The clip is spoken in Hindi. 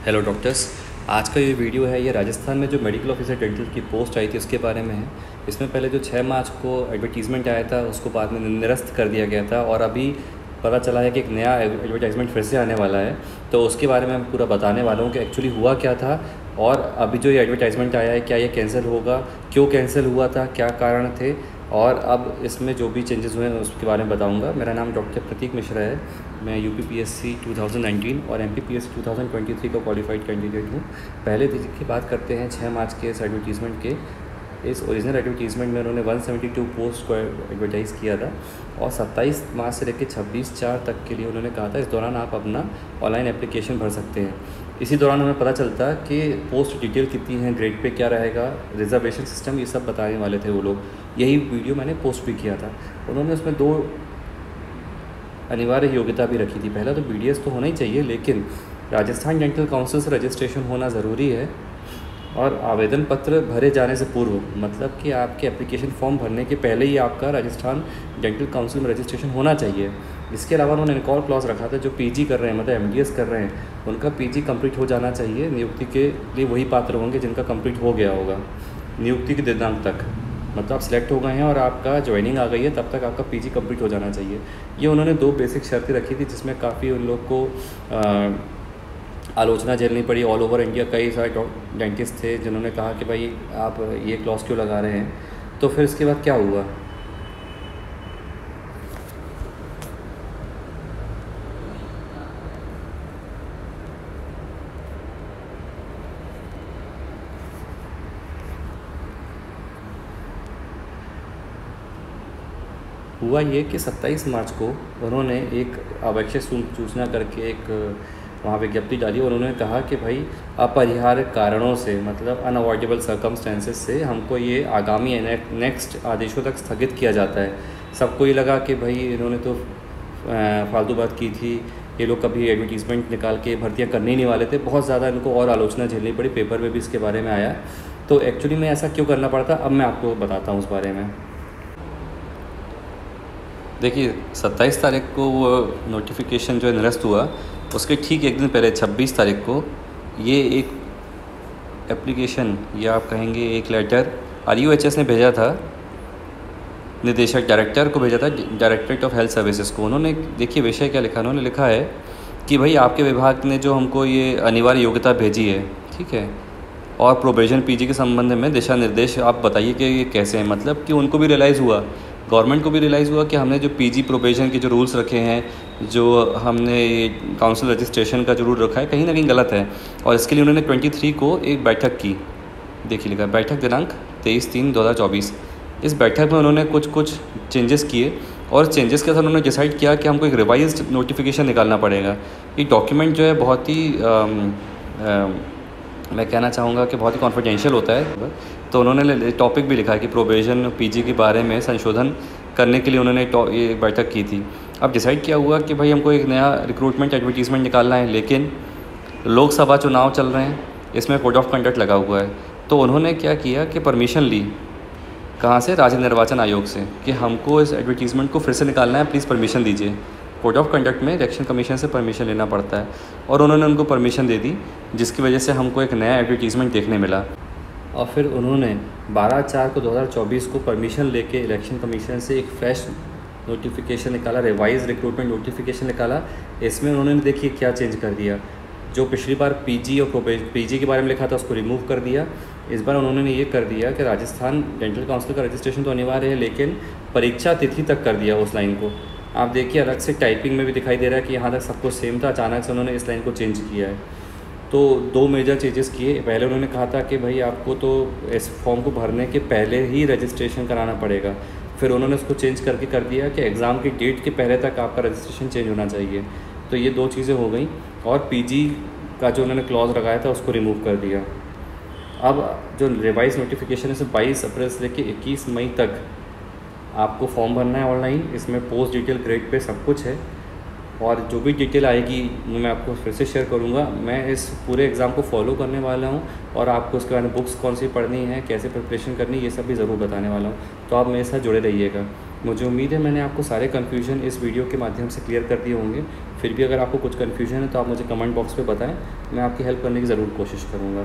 Hello doctors. आज का ये वीडियो है, ये राजस्थान में जो मेडिकल ऑफिसर डेंटल की पोस्ट आई थी उसके बारे में है। इसमें पहले जो 6 मार्च को एडवर्टीज़मेंट आया था उसको बाद में निरस्त कर दिया गया था और अभी पता चला है कि एक नया एडवर्टाइजमेंट फिर से आने वाला है। तो उसके बारे में मैं पूरा बताने वाला हूँ कि एक्चुअली हुआ क्या था और अभी जो ये एडवर्टाइजमेंट आया है क्या ये कैंसिल होगा, क्यों कैंसिल हुआ था, क्या कारण थे और अब इसमें जो भी चेंजेस हुए हैं उसके बारे में बताऊंगा। मेरा नाम डॉक्टर प्रतीक मिश्रा है। मैं यूपीपीएससी 2019 और एमपीपीएससी 2023 का क्वालिफाइड कैंडिडेट हूँ। पहले की बात करते हैं 6 मार्च के इस एडवर्टीज़मेंट के। इस ओरिजिनल एडवर्टीज़मेंट में उन्होंने 172 पोस्ट को एडवर्टाइज़ किया था और 27 मार्च से लेकर 26/4 तक के लिए उन्होंने कहा था इस दौरान आप अपना ऑनलाइन एप्लीकेशन भर सकते हैं। इसी दौरान हमें पता चलता कि पोस्ट डिटेल कितनी है, ग्रेड पे क्या रहेगा, रिजर्वेशन सिस्टम, ये सब बताने वाले थे वो लोग। यही वीडियो मैंने पोस्ट भी किया था। उन्होंने उसमें 2 अनिवार्य योग्यता भी रखी थी। पहला तो BDS तो होना ही चाहिए, लेकिन राजस्थान डेंटल काउंसिल से रजिस्ट्रेशन होना ज़रूरी है और आवेदन पत्र भरे जाने से पूर्व, मतलब कि आपके एप्लीकेशन फॉर्म भरने के पहले ही आपका राजस्थान डेंटल काउंसिल में रजिस्ट्रेशन होना चाहिए। इसके अलावा उन्होंने एक और क्लॉज रखा था, जो PG कर रहे हैं मतलब MDS कर रहे हैं उनका PG कंप्लीट हो जाना चाहिए। नियुक्ति के लिए वही पात्र होंगे जिनका कंप्लीट हो गया होगा नियुक्ति के दिनांक तक। मतलब आप सिलेक्ट हो गए हैं और आपका ज्वाइनिंग आ गई है तब तक आपका PG कंप्लीट हो जाना चाहिए। ये उन्होंने 2 बेसिक शर्तें रखी थी जिसमें काफ़ी उन लोग को आलोचना झेलनी पड़ी। ऑल ओवर इंडिया कई सारे डेंटिस्ट थे जिन्होंने कहा कि भाई आप ये क्लॉज क्यों लगा रहे हैं। तो फिर इसके बाद क्या हुआ, हुआ ये कि 27 मार्च को उन्होंने एक आवश्यक सूचना करके एक वहाँ विज्ञप्ति डाली और उन्होंने कहा कि भाई अपरिहार्य कारणों से, मतलब अनअवॉइडेबल सर्कमस्टेंसेस से हमको ये आगामी नेक्स्ट आदेशों तक स्थगित किया जाता है। सबको ये लगा कि भाई इन्होंने तो फालतू बात की थी, ये लोग कभी एडवर्टीज़मेंट निकाल के भर्तियाँ करने ही नहीं वाले थे। बहुत ज़्यादा इनको और आलोचना झेलनी पड़ी, पेपर में भी इसके बारे में आया। तो एक्चुअली में ऐसा क्यों करना पड़ता, अब मैं आपको बताता हूँ उस बारे में। देखिए 27 तारीख को वो नोटिफिकेशन जो है निरस्त हुआ, उसके ठीक एक दिन पहले 26 तारीख को ये एक एप्लीकेशन या आप कहेंगे एक लेटर RUHS ने भेजा था, निदेशक डायरेक्टर को भेजा था, डायरेक्टरेट ऑफ हेल्थ सर्विसेज को। उन्होंने देखिए विषय क्या लिखा, उन्होंने लिखा है कि भाई आपके विभाग ने जो हमको ये अनिवार्य योग्यता भेजी है, ठीक है, और प्रोबेशन PG के संबंध में दिशा निर्देश आप बताइए कि ये कैसे हैं। मतलब कि उनको भी रियलाइज़ हुआ, गवर्नमेंट को भी रियलाइज़ हुआ कि हमने जो PG प्रोबेशन के जो रूल्स रखे हैं, जो हमने काउंसिल रजिस्ट्रेशन का जो रूल रखा है, कहीं ना कहीं गलत है। और इसके लिए उन्होंने 23 को एक बैठक की। देखिए लिखा बैठक दिनांक 23/3/2024। इस बैठक में उन्होंने कुछ चेंजेस किए और चेंजेस के साथ उन्होंने डिसाइड किया कि हमको एक रिवाइज्ड नोटिफिकेशन निकालना पड़ेगा। ये डॉक्यूमेंट जो है बहुत ही मैं कहना चाहूँगा कि बहुत ही कॉन्फिडेंशियल होता है। तो उन्होंने टॉपिक भी लिखा है कि प्रोबेशन PG के बारे में संशोधन करने के लिए उन्होंने ये बैठक की थी। अब डिसाइड किया हुआ कि भाई हमको एक नया रिक्रूटमेंट एडवर्टीज़मेंट निकालना है, लेकिन लोकसभा चुनाव चल रहे हैं, इसमें कोड ऑफ कंडक्ट लगा हुआ है। तो उन्होंने क्या किया कि परमिशन ली, कहाँ से, राज्य निर्वाचन आयोग से, कि हमको इस एडवर्टीज़मेंट को फिर से निकालना है, प्लीज़ परमिशन दीजिए। कोड ऑफ कंडक्ट में इलेक्शन कमीशन से परमिशन लेना पड़ता है और उन्होंने उनको परमिशन दे दी, जिसकी वजह से हमको एक नया एडवर्टीज़मेंट देखने मिला। और फिर उन्होंने 12/4/2024 को परमिशन लेके इलेक्शन कमीशन से एक फ्रेश नोटिफिकेशन निकाला, रिवाइज रिक्रूटमेंट नोटिफिकेशन निकाला। इसमें उन्होंने देखिए क्या चेंज कर दिया, जो पिछली बार PG और PG के बारे में लिखा था उसको रिमूव कर दिया। इस बार उन्होंने ये कर दिया कि राजस्थान डेंटल काउंसिल का रजिस्ट्रेशन तो अनिवार्य है, लेकिन परीक्षा तिथि तक कर दिया उस लाइन को। आप देखिए अलग से टाइपिंग में भी दिखाई दे रहा है कि यहाँ तक सब कुछ सेम था, अचानक से उन्होंने इस लाइन को चेंज किया है। तो 2 मेजर चेंजेस किए। पहले उन्होंने कहा था कि भाई आपको तो इस फॉर्म को भरने के पहले ही रजिस्ट्रेशन कराना पड़ेगा, फिर उन्होंने उसको चेंज करके कर दिया कि एग्ज़ाम की डेट के पहले तक आपका रजिस्ट्रेशन चेंज होना चाहिए। तो ये 2 चीज़ें हो गई और PG का जो उन्होंने क्लॉज लगाया था उसको रिमूव कर दिया। अब जो रिवाइज नोटिफिकेशन है 22 अप्रैल से लेकर 21 मई तक आपको फॉर्म भरना है ऑनलाइन। इसमें पोस्ट डिटेल, ग्रेड पे सब कुछ है और जो भी डिटेल आएगी मैं आपको फिर से शेयर करूँगा। मैं इस पूरे एग्ज़ाम को फॉलो करने वाला हूँ और आपको उसके बारे में बुक्स कौन सी पढ़नी है, कैसे प्रिपरेशन करनी है, ये सब भी ज़रूर बताने वाला हूँ। तो आप मेरे साथ जुड़े रहिएगा। मुझे उम्मीद है मैंने आपको सारे कन्फ्यूजन इस वीडियो के माध्यम से क्लियर कर दिए होंगे। फिर भी अगर आपको कुछ कन्फ्यूजन है तो आप मुझे कमेंट बॉक्स पे बताएं, मैं आपकी हेल्प करने की ज़रूर कोशिश करूँगा।